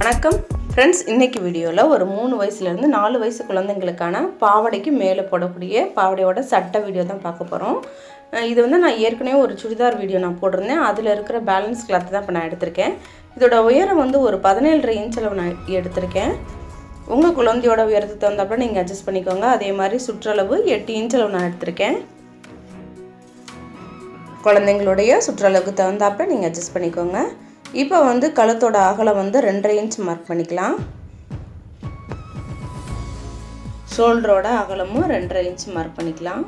வணக்கம் ஃப்ரெண்ட்ஸ். இன்றைக்கி வீடியோவில் ஒரு 3 வயசுலேருந்து 4 வயசு குழந்தைங்களுக்கான பாவாடைக்கு மேலே போடக்கூடிய பாவாடையோட சட்டை வீடியோ தான் பார்க்க போகிறோம். இது வந்து நான் ஏற்கனவே ஒரு சுடிதார் வீடியோ நான் போட்டிருந்தேன். அதில் இருக்கிற பேலன்ஸ் கிளாத் தான் இப்போ நான் எடுத்திருக்கேன். இதோட உயரம் வந்து ஒரு 17.5 இன்ச் அளவு நான் எடுத்திருக்கேன். உங்கள் குழந்தையோட உயரத்துக்கு தகுந்தாப்புல நீங்கள் அட்ஜஸ்ட் பண்ணிக்கோங்க. அதே மாதிரி சுற்றளவு 8 இன்ச் அளவு நான் எடுத்திருக்கேன். குழந்தைங்களுடைய சுற்றளவுக்கு தகுந்தாப்புல நீங்கள் அட்ஜஸ்ட் பண்ணிக்கோங்க. இப்போ வந்து கழுத்தோட அகலம் வந்து 2.5 இன்ச் மார்க் பண்ணிக்கலாம். ஷோல்டரோட அகலமும் 2.5 இன்ச் மார்க் பண்ணிக்கலாம்.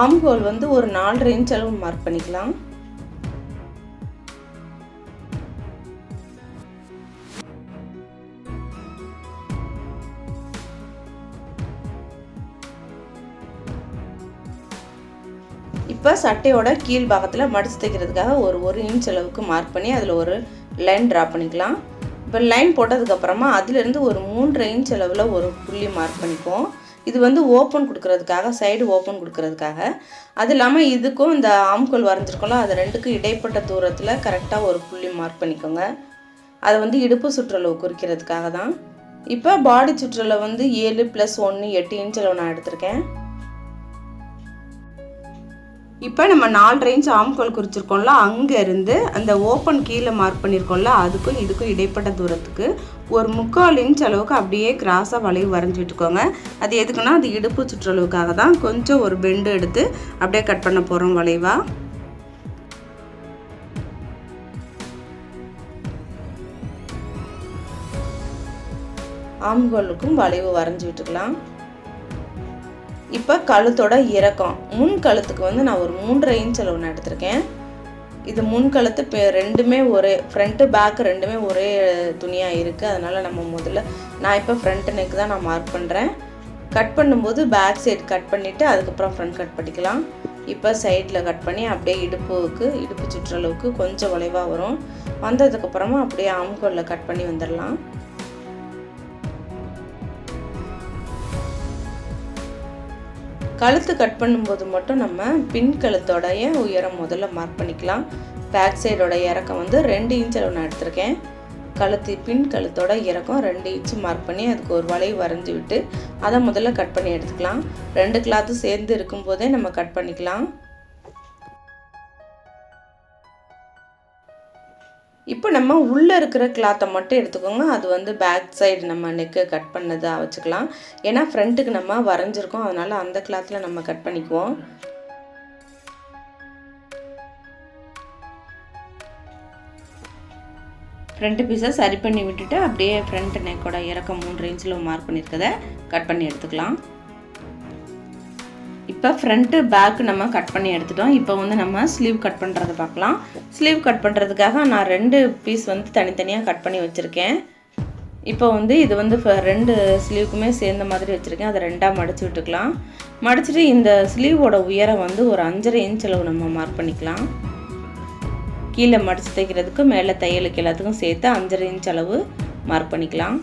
ஆர்ம் ஹோல் வந்து ஒரு 4.5 இன்ச் அளவு மார்க் பண்ணிக்கலாம். இப்போ சட்டையோட கீழ் பாகத்தில் மடித்து தைக்கிறதுக்காக ஒரு 1 இன்ச் அளவுக்கு மார்க் பண்ணி அதில் ஒரு லைன் ட்ரா பண்ணிக்கலாம். இப்போ லைன் போட்டதுக்கப்புறமா அதிலிருந்து ஒரு 3.5 இன்ச் அளவில் ஒரு புள்ளி மார்க் பண்ணிக்குவோம். இது வந்து ஓப்பன் கொடுக்கறதுக்காக, சைடு ஓப்பன் கொடுக்கறதுக்காக. அது இல்லாமல் இதுக்கும் இந்த ஆம்கோல் வரைஞ்சிருக்கோம்ல, அது ரெண்டுக்கும் இடைப்பட்ட தூரத்தில் கரெக்டாக ஒரு புள்ளி மார்க் பண்ணிக்கோங்க. அதை வந்து இடுப்பு சுற்றளவு குறிக்கிறதுக்காக தான். இப்போ பாடி சுற்றளவு வந்து 7 + 1 8 இன்ச் அளவு நான் எடுத்திருக்கேன். இப்போ நம்ம 4.5 இன்ச் ஆம்கோல் குறிச்சிருக்கோம்ல, அங்கேருந்து அந்த ஓப்பன் கீழே மார்க் பண்ணியிருக்கோம்ல, அதுக்கும் இதுக்கும் இடைப்பட்ட தூரத்துக்கு ஒரு 3/4 இன்ச் அளவுக்கு அப்படியே கிராஸாக வளைவு வரைஞ்சி விட்டுக்கோங்க. அது எதுக்குன்னா அது இடுப்பு சுற்றளவுக்காக தான். கொஞ்சம் ஒரு பெண்டு எடுத்து அப்படியே கட் பண்ண போகிறோம் வளைவாக. ஆம்கோலுக்கும் வளைவு வரைஞ்சி விட்டுக்கலாம். இப்போ கழுத்தோட இறக்கம், முன் கழுத்துக்கு வந்து நான் ஒரு 3.5 இன்ச் அளவு நான் எடுத்திருக்கேன். இது முன் கழுத்து இப்போ ரெண்டுமே ஒரே, ஃப்ரண்ட்டு பேக் ரெண்டுமே ஒரே துணியாக இருக்குது. அதனால் நம்ம முதல்ல நான் இப்போ ஃப்ரண்ட் நெக் தான் நான் மார்க் பண்ணுறேன். கட் பண்ணும்போது பேக் சைடு கட் பண்ணிவிட்டு அதுக்கப்புறம் ஃப்ரண்ட் கட் பண்ணிக்கலாம். இப்போ சைடில் கட் பண்ணி அப்படியே இடுப்பு சுற்றளவுக்கு கொஞ்சம் வளைவாக வரும். வந்ததுக்கப்புறமா அப்படியே ஆம்கோலில் கட் பண்ணி வந்துடலாம். கழுத்து கட் பண்ணும்போது மட்டும் நம்ம பின் கழுத்தோடைய உயரம் முதல்ல மார்க் பண்ணிக்கலாம். பேக் சைடோட இறக்கம் வந்து 2 இன்ச் அளவு நான் எடுத்திருக்கேன். பின் கழுத்தோட இறக்கம் 2 இன்ச் மார்க் பண்ணி அதுக்கு ஒரு வளைவு வரைஞ்சி விட்டு அதை முதல்ல கட் பண்ணி எடுத்துக்கலாம். 2 கிளாத்தும் சேர்ந்து இருக்கும்போதே நம்ம கட் பண்ணிக்கலாம். இப்போ நம்ம உள்ளே இருக்கிற கிளாத்தை மட்டும் எடுத்துக்கோங்க. அது வந்து பேக் சைடு நம்ம நெக்கை கட் பண்ணதாக வச்சுக்கலாம். ஏன்னா ஃப்ரண்ட்டுக்கு நம்ம வரைஞ்சிருக்கோம், அதனால் அந்த கிளாத்தில் நம்ம கட் பண்ணிக்குவோம். ஃப்ரண்ட் பீஸை சரி பண்ணி விட்டுட்டு அப்படியே ஃப்ரண்ட் நெக்கோட இறக்கம் 3 இன்ச்சில் மார்க் பண்ணியிருக்கதை கட் பண்ணி எடுத்துக்கலாம். இப்போ ஃப்ரண்ட்டு பேக்கு நம்ம கட் பண்ணி எடுத்துட்டோம். இப்போ வந்து நம்ம ஸ்லீவ் கட் பண்ணுறதை பார்க்கலாம். ஸ்லீவ் கட் பண்ணுறதுக்காக நான் 2 பீஸ் வந்து தனித்தனியாக கட் பண்ணி வச்சுருக்கேன். இப்போ வந்து இது வந்து 2 ஸ்லீவுக்குமே சேர்ந்த மாதிரி வச்சுருக்கேன். அதை 2ஆக மடித்து விட்டுக்கலாம். மடிச்சுட்டு இந்த ஸ்லீவோட உயரம் வந்து ஒரு 5.5 இன்ச் அளவு நம்ம மார்க் பண்ணிக்கலாம். கீழே மடித்து தைக்கிறதுக்கு மேலே தையலுக்கு எல்லாத்துக்கும் சேர்த்து 5.5 இன்ச் அளவு மார்க் பண்ணிக்கலாம்.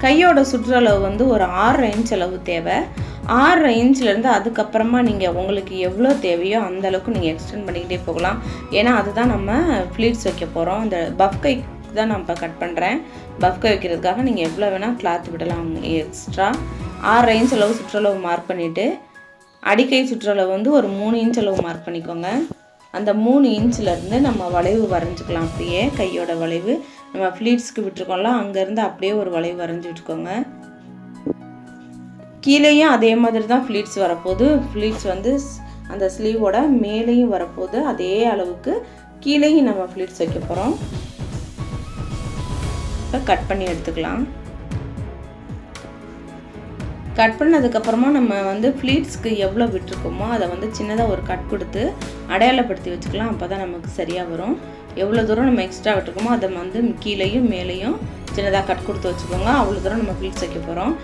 கையோட சுற்றளவு வந்து ஒரு 6.5 இன்ச் அளவு தேவை. 6.5 இன்ச்லேருந்து அதுக்கப்புறமா நீங்கள் உங்களுக்கு எவ்வளோ தேவையோ அந்த அளவுக்கு நீங்கள் எக்ஸ்டெண்ட் பண்ணிக்கிட்டே போகலாம். ஏன்னா அதுதான் நம்ம ஃப்ளீட்ஸ் வைக்க போகிறோம். இந்த பஃப் கைக்கு தான் நான் இப்போ கட் பண்ணுறேன். பஃப் கை வைக்கிறதுக்காக நீங்கள் எவ்வளோ வேணால் கிளாத் விடலாம் எக்ஸ்ட்ரா. 6.5 இன்ச் அளவு சுற்றளவு மார்க் பண்ணிவிட்டு அடிக்கை சுற்றளவு வந்து ஒரு 3 இன்ச் அளவு மார்க் பண்ணிக்கோங்க. அந்த 3 இன்ச்சிலேருந்து நம்ம வளைவு வரைஞ்சிக்கலாம். அப்படியே கையோட வளைவு நம்ம ஃப்ளீட்ஸ்க்கு விட்டுருக்கோம்ல, அங்கேருந்து அப்படியே ஒரு வளைவு வரைஞ்சி விட்டுக்கோங்க. கீழேயும் அதே மாதிரி தான் ஃப்ளீட்ஸ் வரப்போகுது. ஃப்ளீட்ஸ் வந்து அந்த ஸ்லீவோட மேலேயும் வரப்போகுது. அதே அளவுக்கு கீழேயும் நம்ம ஃப்ளீட்ஸ் வைக்க போகிறோம். இப்போ கட் பண்ணி எடுத்துக்கலாம். கட் பண்ணதுக்கப்புறமா நம்ம வந்து ஃப்ளீட்ஸ்க்கு எவ்வளோ விட்டுருக்கோமோ அதை வந்து சின்னதாக ஒரு கட் கொடுத்து அடையாளப்படுத்தி வச்சுக்கலாம். அப்போ தான் நமக்கு சரியாக வரும். எவ்வளோ தூரம் நம்ம எக்ஸ்ட்ரா விட்டுருக்கோமோ அதை வந்து கீழேயும் மேலேயும் சின்னதாக கட் கொடுத்து வச்சுக்கோங்க. அவ்வளோ தூரம் நம்ம ஃப்ளீட்ஸ் வைக்க போகிறோம்.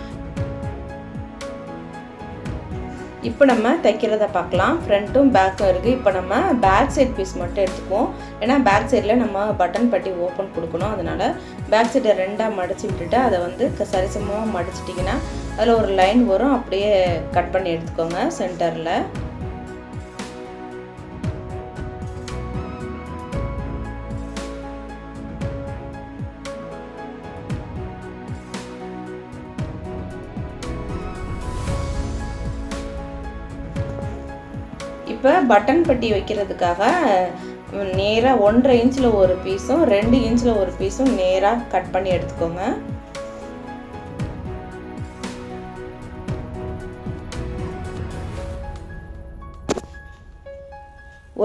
இப்போ நம்ம தைக்கிறத பார்க்கலாம். ஃப்ரண்ட்டும் பேக்கும் இருக்குது. இப்போ நம்ம பேக் சைட் பீஸ் மட்டும் எடுத்துக்குவோம். ஏன்னா பேக் சைடில் நம்ம பட்டன் பட்டி ஓப்பன் கொடுக்கணும். அதனால் பேக் சைடை 2ஆக மடித்து விட்டுட்டு அதை வந்து சரிசமமாக மடிச்சிட்டிங்கன்னா அதில் ஒரு லைன் வரும். அப்படியே கட் பண்ணி எடுத்துக்கோங்க சென்டரில். இப்போ பட்டன் பட்டி வைக்கிறதுக்காக நேராக 1.5 இன்ச்சில் ஒரு பீஸும் 2 இன்ச்சில் ஒரு பீஸும் நேராக கட் பண்ணி எடுத்துக்கோங்க.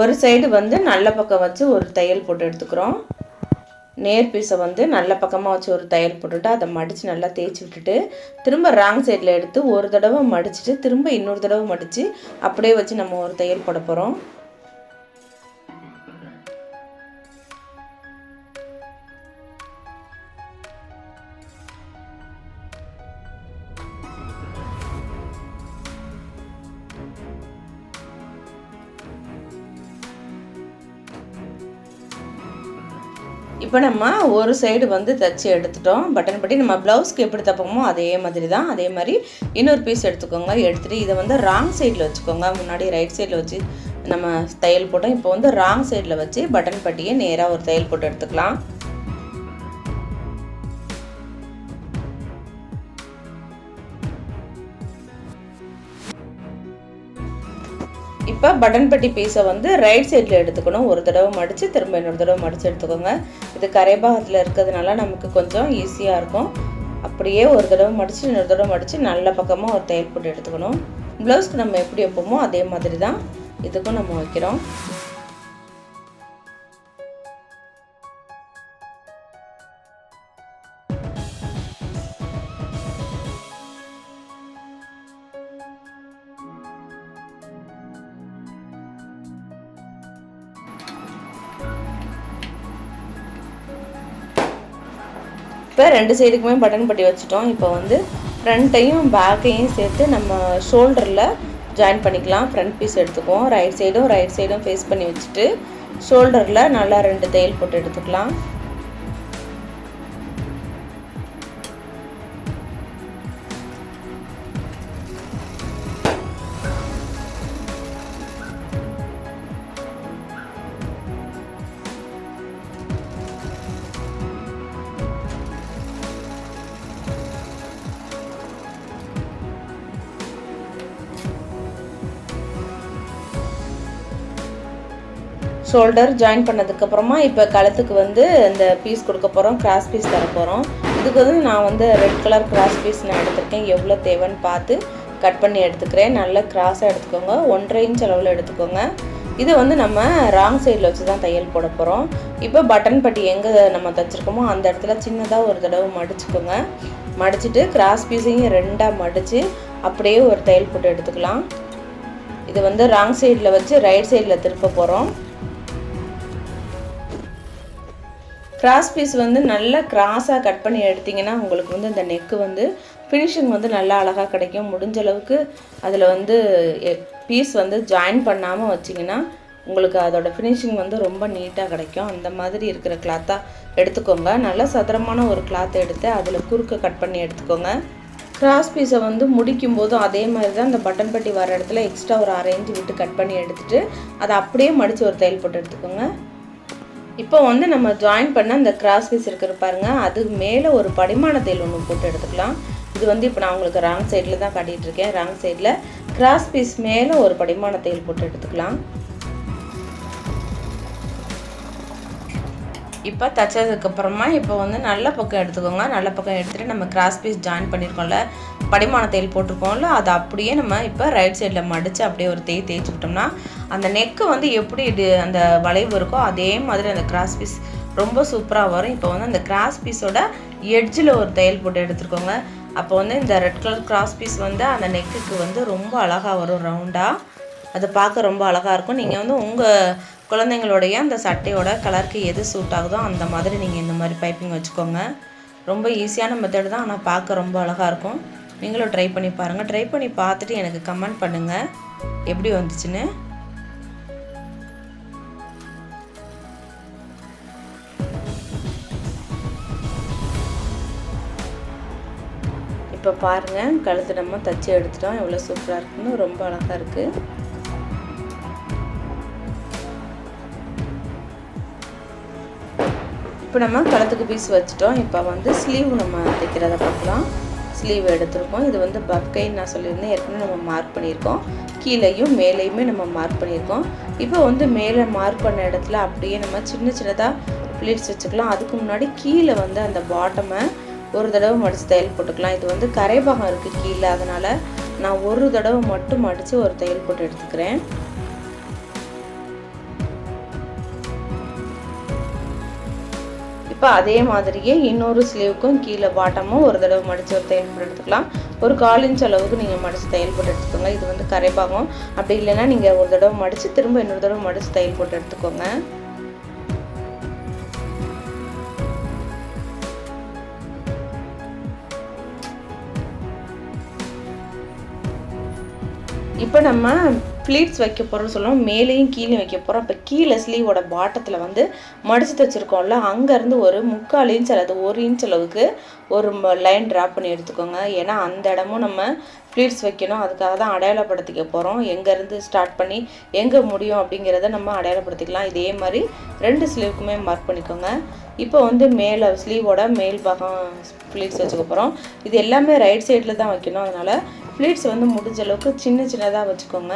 ஒரு சைடு வந்து நல்ல பக்கம் வச்சு ஒரு தையல் போட்டு எடுத்துக்கிறோம். நேர் பீஸை வந்து நல்ல பக்கமாக வச்சு ஒரு தையல் போட்டுட்டு அதை மடித்து நல்லா தேய்ச்சி விட்டுட்டு திரும்ப ராங் சைடில் எடுத்து ஒரு தடவை மடிச்சுட்டு திரும்ப இன்னொரு தடவை மடித்து அப்படியே வச்சு நம்ம ஒரு தையல் போட போகிறோம். இப்போ நம்ம ஒரு சைடு வந்து தைச்சி எடுத்துட்டோம். பட்டன் பட்டி நம்ம ப்ளவுஸ்க்கு எப்படி தைப்போமோ அதே மாதிரி தான். அதே மாதிரி இன்னொரு பீஸ் எடுத்துக்கோங்க. எடுத்துகிட்டு இதை வந்து ராங் சைடில் வச்சுக்கோங்க. முன்னாடி ரைட் சைடில் வச்சு நம்ம தையல் போட்டோம். இப்போ வந்து ராங் சைடில் வச்சு பட்டன் பட்டியை நேராக ஒரு தையல் போட்டு எடுத்துக்கலாம். இப்போ பட்டன் பட்டி பீஸை வந்து ரைட் சைடில் எடுத்துக்கணும். ஒரு தடவை மடித்து திரும்ப இன்னொரு தடவை மடித்து எடுத்துக்கோங்க. இது கரைபாகத்தில் இருக்கிறதுனால நமக்கு கொஞ்சம் ஈஸியாக இருக்கும். அப்படியே ஒரு தடவை மடித்து இன்னொரு தடவை மடித்து நல்ல பக்கமாக ஒரு தையல் போட்டு எடுத்துக்கணும். ப்ளவுஸ்க்கு நம்ம எப்படி வைப்போமோ அதே மாதிரி தான் இதுக்கும் நம்ம வைக்கிறோம். இப்போ 2 சைடுக்குமே பட்டன் பட்டி வச்சுட்டோம். இப்போ வந்து ஃப்ரண்ட்டையும் பேக்கையும் சேர்த்து நம்ம ஷோல்டரில் ஜாயின் பண்ணிக்கலாம். ஃப்ரண்ட் பீஸ் எடுத்துக்குவோம். ரைட் சைடும் ஃபேஸ் பண்ணி வச்சுட்டு ஷோல்டரில் நல்லா 2 தையல் போட்டு எடுத்துக்கலாம். ஷோல்டர் ஜாயின் பண்ணதுக்கப்புறமா இப்போ கழுத்துக்கு வந்து இந்த பீஸ் கொடுக்க போகிறோம். கிராஸ் பீஸ் தர போகிறோம். இதுக்கு வந்து நான் வந்து ரெட் கலர் கிராஸ் பீஸ் நான் எடுத்திருக்கேன். எவ்வளோ தேவைன்னு பார்த்து கட் பண்ணி எடுத்துக்கிறேன். நல்லா கிராஸாக எடுத்துக்கோங்க. 1.5 இன்ச் அளவில் எடுத்துக்கோங்க. இது வந்து நம்ம ராங் சைடில் வச்சு தான் தையல் போட போகிறோம். இப்போ பட்டன் பட்டி எங்கே நம்ம தைச்சிருக்கோமோ அந்த இடத்துல சின்னதாக ஒரு தடவை மடிச்சுக்கோங்க. மடிச்சுட்டு கிராஸ் பீஸையும் 2ஆக மடித்து அப்படியே ஒரு தையல் போட்டு எடுத்துக்கலாம். இது வந்து ராங் சைடில் வச்சு ரைட் சைடில் திருப்ப போகிறோம். கிராஸ் பீஸ் வந்து நல்லா கிராஸாக கட் பண்ணி எடுத்திங்கன்னா உங்களுக்கு வந்து இந்த நெக்கு வந்து ஃபினிஷிங் வந்து நல்லா அழகாக கிடைக்கும். முடிஞ்ச அளவுக்கு அதில் வந்து பீஸ் வந்து ஜாயின் பண்ணாமல் வச்சிங்கன்னா உங்களுக்கு அதோட ஃபினிஷிங் வந்து ரொம்ப நீட்டாக கிடைக்கும். அந்த மாதிரி இருக்கிற கிளாத்தாக எடுத்துக்கோங்க. நல்லா சதுரமான ஒரு கிளாத்தை எடுத்து அதில் குறுக்க கட் பண்ணி எடுத்துக்கோங்க. கிராஸ் பீஸை வந்து முடிக்கும் போதும் அதே மாதிரி தான் இந்த பட்டன் பட்டி வர இடத்துல எக்ஸ்ட்ரா ஒரு 1/2 இன்ச் விட்டு கட் பண்ணி எடுத்துகிட்டு அதை அப்படியே மடித்து ஒரு தையல் போட்டு எடுத்துக்கோங்க. இப்போ வந்து நம்ம ஜாயின் பண்ண இந்த கிராஸ் பீஸ் இருக்கிற பாருங்க, அது மேலே ஒரு படிமான தையல் ஒன்று போட்டு எடுத்துக்கலாம். இது வந்து இப்போ நான் உங்களுக்கு ராங் சைடில் தான் காட்டிகிட்டு இருக்கேன். ராங் சைடில் கிராஸ் பீஸ் மேலே ஒரு படிமான தையல் போட்டு எடுத்துக்கலாம். இப்போ தைச்சதுக்கப்புறமா இப்போ வந்து நல்ல பக்கம் எடுத்துக்கோங்க. நல்ல பக்கம் எடுத்துகிட்டு நம்ம கிராஸ் பீஸ் ஜாயின் பண்ணியிருக்கோம்ல, படிமான தையல் போட்டிருக்கோம்ல, அதை அப்படியே நம்ம இப்போ ரைட் சைடில் மடித்து அப்படியே ஒரு தேய்ச்சி விட்டோம்னா அந்த நெக்கு வந்து எப்படி அந்த வளைவு இருக்கோ அதே மாதிரி அந்த கிராஸ் பீஸ் ரொம்ப சூப்பராக வரும். இப்போ வந்து அந்த கிராஸ் பீஸோட எட்ஜில் ஒரு தையல் போட்டு எடுத்துருக்கோங்க. அப்போ வந்து இந்த ரெட் கலர் கிராஸ் பீஸ் வந்து அந்த நெக்குக்கு வந்து ரொம்ப அழகாக வரும். ரவுண்டாக அதை பார்க்க ரொம்ப அழகாக இருக்கும். நீங்கள் வந்து உங்கள் குழந்தைங்களுடைய அந்த சட்டையோட கலருக்கு எது சூட் ஆகுதோ அந்த மாதிரி நீங்கள் இந்த மாதிரி பைப்பிங் வச்சுக்கோங்க. ரொம்ப ஈஸியான மெத்தட் தான், ஆனால் பார்க்க ரொம்ப அழகாக இருக்கும். நீங்களும் ட்ரை பண்ணி பாருங்கள். ட்ரை பண்ணி பார்த்துட்டு எனக்கு கமெண்ட் பண்ணுங்கள் எப்படி வந்துச்சுன்னு. இப்போ பாருங்கள், கழுத்து நம்ம தச்சு எடுத்துட்டோம். எவ்வளோ சூப்பராக இருக்குன்னு, ரொம்ப அழகாக இருக்குது. இப்போ நம்ம கழுத்துக்கு பீஸ் வச்சுட்டோம். இப்போ வந்து ஸ்லீவ் நம்ம தைக்கிறத பார்க்கலாம். ஸ்லீவ் எடுத்துருக்கோம். இது வந்து பஃப்கைன்னு நான் சொல்லியிருந்தேன், ஏற்கனவே நம்ம மார்க் பண்ணியிருக்கோம். கீழேயும் மேலேயுமே நம்ம மார்க் பண்ணியிருக்கோம். இப்போ வந்து மேலே மார்க் பண்ண இடத்துல அப்படியே நம்ம சின்ன சின்னதாக ப்ளீட்ஸ் வச்சுக்கலாம். அதுக்கு முன்னாடி கீழே வந்து அந்த பாட்டமை ஒரு தடவை மடித்து தையல் போட்டுக்கலாம். இது வந்து கரைபாகம் இருக்குது கீழே, அதனால் நான் ஒரு தடவை மட்டும் மடித்து ஒரு தையல் போட்டு எடுத்துக்கிறேன். இப்போ அதே மாதிரியே இன்னொரு ஸ்லீவுக்கும் கீழே பாட்டமும் ஒரு தடவை மடித்து ஒரு தையல் போட்டு எடுத்துக்கலாம். ஒரு 1/4 இன்ச் அளவுக்கு நீங்கள் மடித்து தையல் போட்டு எடுத்துக்கோங்க. இது வந்து கரைபாகம். அப்படி இல்லைன்னா நீங்கள் ஒரு தடவை மடித்து திரும்ப இன்னொரு தடவை மடித்து தையல் போட்டு எடுத்துக்கோங்க. இப்போ நம்ம ப்ளீட்ஸ் வைக்க போகிறோம்னு சொல்லுவோம், மேலேயும் கீழே வைக்க போகிறோம். இப்போ கீழே ஸ்லீவோட பாட்டத்தில் வந்து மடித்து வச்சுருக்கோம்ல, அங்கேருந்து ஒரு 3/4 இன்ச் அல்லது 1 இன்ச் அளவுக்கு ஒரு லைன் ட்ராப் பண்ணி எடுத்துக்கோங்க. ஏன்னா அந்த இடமும் நம்ம ப்ளீட்ஸ் வைக்கணும், அதுக்காக தான் அடையாளப்படுத்திக்க போகிறோம். எங்கேருந்து ஸ்டார்ட் பண்ணி எங்கே முடியும் அப்படிங்கிறத நம்ம அடையாளப்படுத்திக்கலாம். இதே மாதிரி 2 ஸ்லீவுக்குமே மார்க் பண்ணிக்கோங்க. இப்போ வந்து மேலே ஸ்லீவோட மேல் பாகம் ப்ளீட்ஸ் வச்சுக்க போகிறோம். இது எல்லாமே ரைட் சைடில் தான் வைக்கணும், அதனால் ப்ளீட்ஸ் வந்து முடிஞ்ச அளவுக்கு சின்ன சின்னதாக வச்சுக்கோங்க.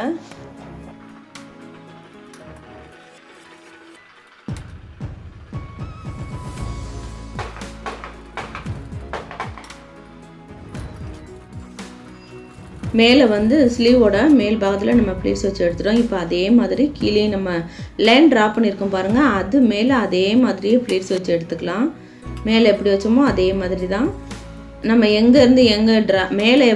மேலே வந்து ஸ்லீவோட மேல் பாகத்தில் நம்ம ப்ளீட்ஸ் வச்சு எடுத்துட்டோம். இப்போ அதே மாதிரி கீழே நம்ம லைன் ட்ரா பண்ணியிருக்கோம் பாருங்கள், அது மேலே அதே மாதிரியே ப்ளீட்ஸ் வச்சு எடுத்துக்கலாம். மேலே எப்படி வச்சோமோ அதே மாதிரி தான் நம்ம எங்கேருந்து எங்கே மேலே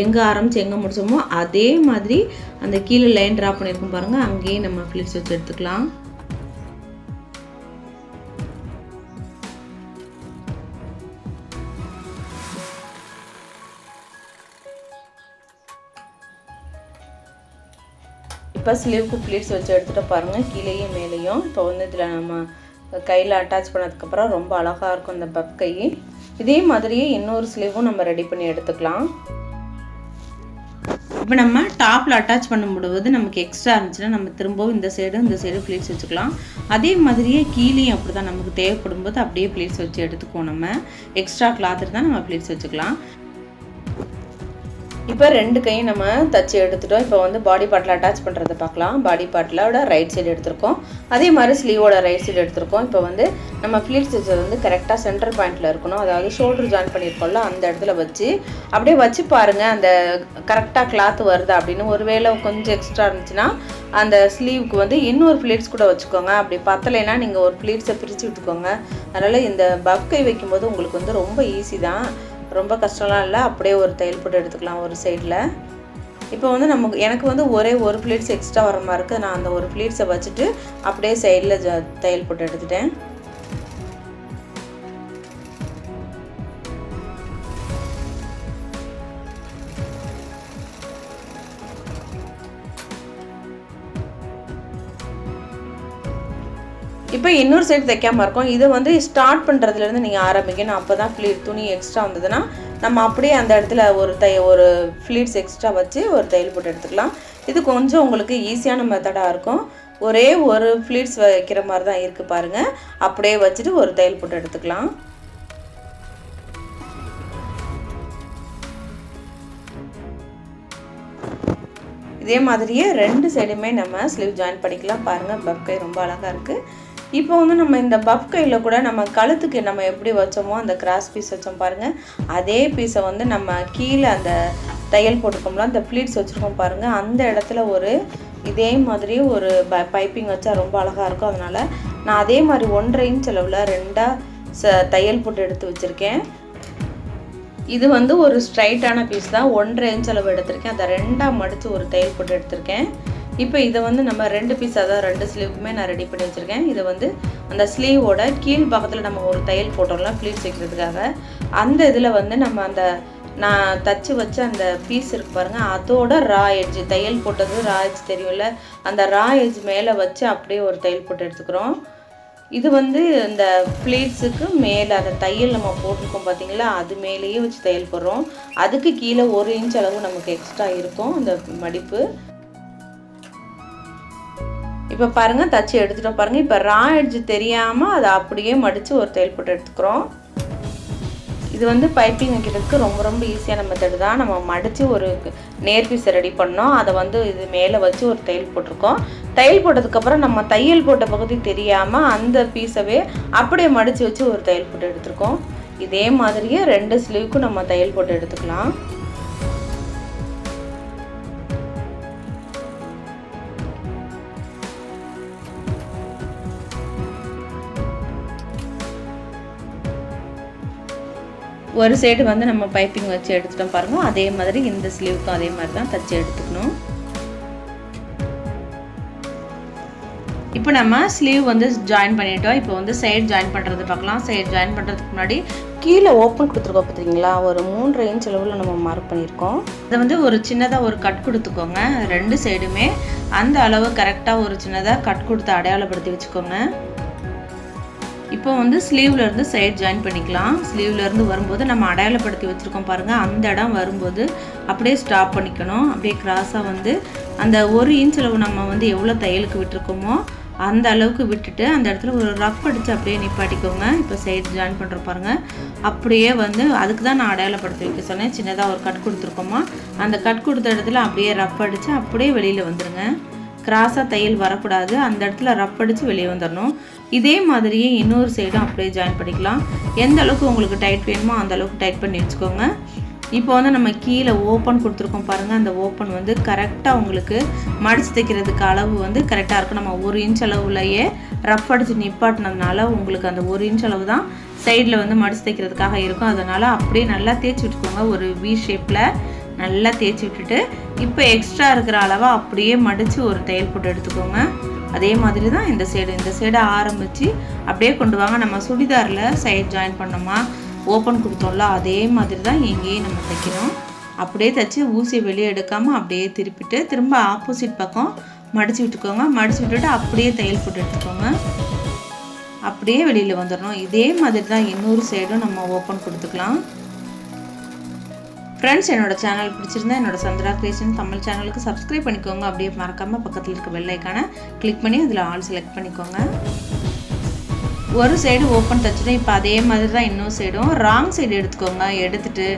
எங்கே ஆரம்பித்து எங்கே முடிச்சோமோ அதே மாதிரி அந்த கீழே லைன் ட்ரா பண்ணியிருக்கோம் பாருங்கள், அங்கேயே நம்ம ப்ளீட்ஸ் வச்சு எடுத்துக்கலாம். இப்போ ஸ்லீவுக்கு ப்ளீட்ஸ் வச்சு எடுத்துகிட்டு பாருங்கள், கீழேயும் மேலேயும். இப்போ வந்து இதில் நம்ம கையில் அட்டாச் பண்ணதுக்கப்புறம் ரொம்ப அழகாக இருக்கும் இந்த பப் கை. இதே மாதிரியே இன்னொரு ஸ்லீவும் நம்ம ரெடி பண்ணி எடுத்துக்கலாம். இப்போ நம்ம டாப்பில் அட்டாச் பண்ணும்போது நமக்கு எக்ஸ்ட்ரா இருந்துச்சுன்னா நம்ம திரும்பவும் இந்த சைடு ப்ளீட்ஸ் வச்சுக்கலாம். அதே மாதிரியே கீழேயும் அப்படி தான் நமக்கு தேவைப்படும் போது அப்படியே ப்ளீட்ஸ் வச்சு எடுத்துக்குவோம். நம்ம எக்ஸ்ட்ரா கிளாத் இருந்தால் நம்ம ப்ளீட்ஸ் வச்சுக்கலாம். இப்போ 2 கையும் நம்ம தச்சு எடுத்துட்டோம். இப்போ வந்து பாடி பார்ட்டில் அட்டாச் பண்ணுறதை பார்க்கலாம். பாடி பார்ட்டிலோட ரைட் சைடு எடுத்திருக்கோம், அதே மாதிரி ஸ்லீவோட ரைட் சைடு எடுத்திருக்கோம். இப்போ வந்து நம்ம ப்ளீட்ஸ் வச்சது வந்து கரெக்டாக சென்டர் பாயிண்டில் இருக்கணும், அதாவது ஷோல்டர் ஜாயின் பண்ணியிருக்கோம்ல அந்த இடத்துல வச்சு அப்படியே வச்சு பாருங்கள் அந்த கரெக்டாக கிளாத் வருதா அப்படின்னு. ஒருவேளை கொஞ்சம் எக்ஸ்ட்ரா இருந்துச்சுன்னா அந்த ஸ்லீவுக்கு வந்து இன்னொரு ப்ளீட்ஸ் கூட வச்சுக்கோங்க. அப்படி பத்தலைன்னா நீங்கள் ஒரு ப்ளீட்ஸை பிரித்து விட்டுக்கோங்க. அதனால் இந்த பப் கை வைக்கும்போது உங்களுக்கு வந்து ரொம்ப ஈஸி தான், ரொம்ப கஷ்டம்லாம் இல்லை. அப்படியே ஒரு தையல் போட்டு எடுத்துக்கலாம் ஒரு சைடில். இப்போ வந்து எனக்கு வந்து ஒரே ஒரு ப்ளீட்ஸ் எக்ஸ்ட்ரா வர மாதிரி இருக்குது. நான் அந்த ஒரு ப்ளீட்ஸை வச்சுட்டு அப்படியே சைடில் தையல் போட்டு எடுத்துட்டேன். இப்போ இன்னொரு சைடு தைக்காமல் இருக்கும். இதை வந்து ஸ்டார்ட் பண்ணுறதுலேருந்து நீங்கள் ஆரம்பிக்கணும். அப்போ தான் துணி எக்ஸ்ட்ரா வந்ததுன்னா நம்ம அப்படியே அந்த இடத்துல ஒரு ஃப்ளீட்ஸ் எக்ஸ்ட்ரா வச்சு ஒரு தையல் போட்டு எடுத்துக்கலாம். இது கொஞ்சம் உங்களுக்கு ஈஸியான மெத்தடாக இருக்கும். ஒரே ஒரு ஃப்ளீட்ஸ் வைக்கிற மாதிரி தான் இருக்குது பாருங்கள், அப்படியே வச்சுட்டு ஒரு தையல் போட்டு எடுத்துக்கலாம். இதே மாதிரியே 2 சைடுமே நம்ம ஸ்லீவ் ஜாயின் பண்ணிக்கலாம். பாருங்கள் பப் கை ரொம்ப அழகாக இருக்குது. இப்போ வந்து நம்ம இந்த பப் கையில் கூட நம்ம கழுத்துக்கு நம்ம எப்படி வச்சோமோ அந்த கிராஸ் பீஸ் வச்சோம் பாருங்கள், அதே பீஸை வந்து நம்ம கீழே அந்த தையல் போட்டுக்கோம்ல அந்த ப்ளீட்ஸ் வச்சுருக்கோம் பாருங்கள், அந்த இடத்துல இதே மாதிரி ஒரு பைப்பிங் வச்சா ரொம்ப அழகாக இருக்கும். அதனால் நான் அதே மாதிரி 1.5 இன்ச் அளவில் 2 தையல் போட்டு எடுத்து வச்சுருக்கேன். இது வந்து ஒரு ஸ்ட்ரைட்டான பீஸ் தான், 1.5 இன்ச் அளவு எடுத்திருக்கேன். அதை 2ஆக மடித்து ஒரு தையல் போட்டு எடுத்திருக்கேன். இப்போ இதை வந்து நம்ம 2 பீஸ், அதாவது 2 ஸ்லீவுக்குமே நான் ரெடி பண்ணி வச்சுருக்கேன். இதை வந்து அந்த ஸ்லீவோட கீழ் பக்கத்தில் நம்ம ஒரு தையல் போட்டோம்ல ப்ளீட்ஸ் வைக்கிறதுக்காக, அந்த இதில் வந்து நம்ம நான் தச்சு வச்ச அந்த பீஸ் இருக்கு பாருங்கள், அதோட ரா எட்ஜ் தையல் போட்டது ரா எட்ஜ் தெரியும்ல, அந்த ரா எட்ஜ் மேலே வச்சு அப்படியே ஒரு தையல் போட்டு எடுத்துக்கிறோம். இது வந்து இந்த ப்ளீட்ஸுக்கு மேலே அந்த தையல் நம்ம போட்டிருக்கோம் பார்த்தீங்களா, அது மேலேயே வச்சு தையல் போடுறோம். அதுக்கு கீழே 1 இன்ச் அளவு நமக்கு எக்ஸ்ட்ரா இருக்கும் அந்த மடிப்பு. இப்போ பாருங்கள் தச்சு எடுத்துகிட்டோம் பாருங்கள். இப்போ ரா எட்ஜ் தெரியாமல் அதை அப்படியே மடித்து ஒரு தையல் போட்டு எடுத்துக்கிறோம். இது வந்து பைப்பிங் வைக்கிறதுக்கு ரொம்ப ஈஸியான மெத்தடு தான். நம்ம மடித்து ஒரு நேர் பீஸை ரெடி பண்ணோம். அதை வந்து இது மேலே வச்சு ஒரு தையல் போட்டிருக்கோம். தையல் போட்டதுக்கப்புறம் நம்ம தையல் போட்ட பகுதி தெரியாமல் அந்த பீஸவே அப்படியே மடித்து வச்சு ஒரு தையல் போட்டு எடுத்துருக்கோம். இதே மாதிரியே 2 ஸ்லீவுக்கும் நம்ம தையல் போட்டு எடுத்துக்கலாம். ஒரு சைடு வந்து நம்ம பைப்பிங் வச்சு எடுத்துட்டோம் பாருங்கள். அதே மாதிரி இந்த ஸ்லீவுக்கும் அதே மாதிரி தான் தச்சு எடுத்துக்கணும். இப்போ நம்ம ஸ்லீவ் வந்து ஜாயின் பண்ணிட்டோம். இப்போ வந்து சைடு ஜாயின் பண்ணுறது பார்க்கலாம். சைடு ஜாயின் பண்ணுறதுக்கு முன்னாடி கீழே ஓப்பன் கொடுத்துருக்கோம் பார்த்தீங்களா, ஒரு 3 இன்ச் அளவில் நம்ம மார்க் பண்ணியிருக்கோம். அதை வந்து ஒரு சின்னதாக ஒரு கட் கொடுத்துக்கோங்க. 2 சைடுமே அந்த அளவு கரெக்டாக ஒரு சின்னதாக கட் கொடுத்து அடையாளப்படுத்தி வச்சுக்கோங்க. இப்போ வந்து ஸ்லீவ்லேருந்து சைடு ஜாயின் பண்ணிக்கலாம். ஸ்லீவ்லேருந்து வரும்போது நம்ம அடையாளப்படுத்தி வச்சுருக்கோம் பாருங்கள், அந்த இடம் வரும்போது அப்படியே ஸ்டாப் பண்ணிக்கணும். அப்படியே கிராஸாக வந்து அந்த 1 இன்ச் அளவு நம்ம வந்து எவ்வளோ தையலுக்கு விட்டுருக்கோமோ அந்த அளவுக்கு விட்டுட்டு அந்த இடத்துல ஒரு ரஃப் அடித்து அப்படியே நிப்பாட்டிக்கோங்க. இப்போ சைடு ஜாயின் பண்ணுற பாருங்கள், அப்படியே வந்து அதுக்கு தான் நான் அடையாளப்படுத்தி வைக்க சொன்னேன். சின்னதாக ஒரு கட் கொடுத்துருக்கோமா, அந்த கட் கொடுத்த இடத்துல அப்படியே ரஃப் அடித்து அப்படியே வெளியில் வந்துடுங்க. கிராஸாக தையல் வரக்கூடாது, அந்த இடத்துல ரஃப் அடித்து வெளியே வந்துடணும். இதே மாதிரியே இன்னொரு சைடும் அப்படியே ஜாயின் பண்ணிக்கலாம். எந்த அளவுக்கு உங்களுக்கு டைட் வேணுமோ அந்த அளவுக்கு டைட் பண்ணி வச்சுக்கோங்க. இப்போ வந்து நம்ம கீழே ஓப்பன் கொடுத்துருக்கோம் பாருங்கள், அந்த ஓப்பன் வந்து கரெக்டாக உங்களுக்கு மடித்து தைக்கிறதுக்கு அளவு வந்து கரெக்டாக இருக்கும். நம்ம 1 இன்ச் அளவுலையே ரஃப் அடித்து நிப்பாட்டினதுனால உங்களுக்கு அந்த 1 இன்ச் அளவு தான் சைடில் வந்து மடித்து தைக்கிறதுக்காக இருக்கும். அதனால் அப்படியே நல்லா தேய்ச்சி விட்டுக்கோங்க. ஒரு வி ஷேப்பில் நல்லா தேய்ச்சி விட்டுட்டு இப்போ எக்ஸ்ட்ரா இருக்கிற அளவை அப்படியே மடித்து ஒரு தையல் போட்டு எடுத்துக்கோங்க. அதே மாதிரி தான் இந்த சைடு ஆரம்பித்து அப்படியே கொண்டு வாங்க. நம்ம சுடிதாரில் சைடு ஜாயின் பண்ணோமா, ஓப்பன் கொடுத்தோம்ல, அதே மாதிரி தான் எங்கேயும் நம்ம தைக்கிறோம். அப்படியே தைச்சி ஊசியை வெளியே எடுக்காமல் அப்படியே திருப்பிட்டு திரும்ப ஆப்போசிட் பக்கம் மடித்து விட்டுக்கோங்க. மடித்து விட்டுட்டு அப்படியே தையல் போட்டு எடுத்துக்கோங்க. அப்படியே வெளியில் வந்துடணும். இதே மாதிரி தான் இன்னொரு சைடும் நம்ம ஓப்பன் கொடுத்துக்கலாம். ஃப்ரெண்ட்ஸ், என்னோட சேனல் பிடிச்சிருந்தா என்னோட சந்திரா கிரியேஷன் தமிழ் சேனலுக்கு சப்ஸ்கிரைப் பண்ணிக்கோங்க. அப்படியே மறக்காமல் பக்கத்தில் இருக்க பெல் ஐக்கானை கிளிக் பண்ணி அதில் ஆல் செலக்ட் பண்ணிக்கோங்க. ஒரு சைடு ஓப்பன் தைச்சிட்டோம். இப்போ அதே மாதிரி தான் இன்னொரு சைடும் ராங் சைடு எடுத்துக்கோங்க. எடுத்துட்டு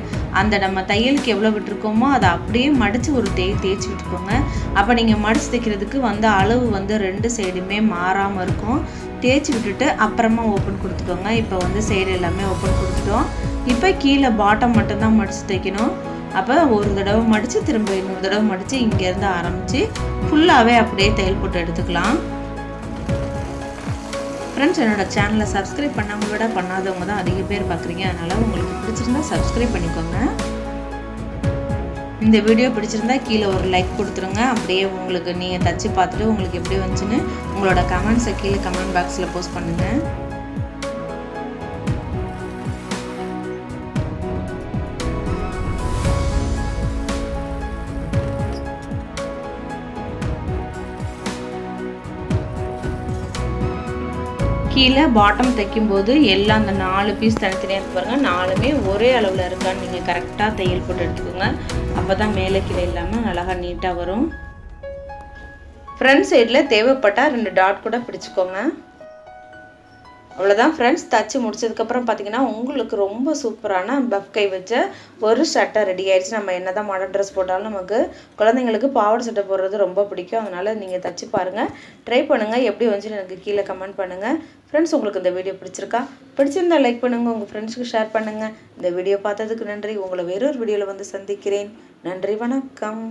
அந்த நம்ம தையலுக்கு எவ்வளோ விட்டுருக்கோமோ அதை அப்படியே மடித்து ஒரு தேய்ச்சி விட்டுக்கோங்க. அப்போ நீங்கள் மடித்து தைக்கிறதுக்கு வந்து அளவு வந்து 2 சைடுமே மாறாமல் இருக்கும். தேய்ச்சி விட்டுட்டு அப்புறமா ஓப்பன் கொடுத்துக்கோங்க. இப்போ வந்து சைடு எல்லாமே ஓப்பன் கொடுத்துட்டோம். இப்போ கீழே பாட்டம் மட்டும்தான் மடித்து தைக்கணும். அப்போ ஒரு தடவை மடித்து திரும்ப இன்னொரு தடவை மடித்து இங்கேருந்து ஆரம்பித்து ஃபுல்லாகவே அப்படியே தையல் போட்டு எடுத்துக்கலாம். ஃப்ரெண்ட்ஸ், என்னோட சேனலை சப்ஸ்கிரைப் பண்ணவங்க விட பண்ணாதவங்க தான் அதிக பேர் பார்க்குறீங்க. அதனால் உங்களுக்கு பிடிச்சிருந்தா சப்ஸ்கிரைப் பண்ணிக்கோங்க. இந்த வீடியோ பிடிச்சிருந்தா கீழே ஒரு லைக் கொடுத்துருங்க. அப்படியே உங்களுக்கு நீங்கள் தச்சு பார்த்துட்டு உங்களுக்கு எப்படி வந்துச்சுன்னு உங்களோட கமெண்ட்ஸை கீழே கமெண்ட் பாக்ஸில் போஸ்ட் பண்ணுங்கள். கீழே பாட்டம் தைக்கும்போது எல்லாம் அந்த 4 பீஸ் தனித்தனியாக இருக்கு பாருங்கள், 4மே ஒரே அளவில் இருக்கான்னு நீங்கள் கரெக்டாக தையல் போட்டு எடுத்துக்கோங்க. அப்போ தான் மேலே கீழே இல்லாமல் அழகாக நீட்டாக வரும். ஃப்ரண்ட் சைடில் தேவைப்பட்டால் 2 டாட் கூட பிடிச்சிக்கோங்க. அவ்வளோதான் ஃப்ரெண்ட்ஸ். தச்சு முடிச்சதுக்கப்புறம் பார்த்தீங்கன்னா உங்களுக்கு ரொம்ப சூப்பரான பஃப் கை வச்ச ஒரு சட்டை ரெடி ஆயிடுச்சு. நம்ம என்ன தான் மாடர்ன் ட்ரெஸ் போட்டாலும் நமக்கு குழந்தைங்களுக்கு பாவாடை சட்டை போடுறது ரொம்ப பிடிக்கும். அதனால் நீங்கள் தச்சு பாருங்கள், ட்ரை பண்ணுங்கள். எப்படி வந்துச்சுன்னு எனக்கு கீழே கமெண்ட் பண்ணுங்கள். ஃப்ரெண்ட்ஸ், உங்களுக்கு இந்த வீடியோ பிடிச்சிருந்தா லைக் பண்ணுங்கள், உங்கள் ஃப்ரெண்ட்ஸுக்கு ஷேர் பண்ணுங்கள். இந்த வீடியோ பார்த்ததுக்கு நன்றி. உங்களை வேறொரு வீடியோவில் வந்து சந்திக்கிறேன். நன்றி, வணக்கம்.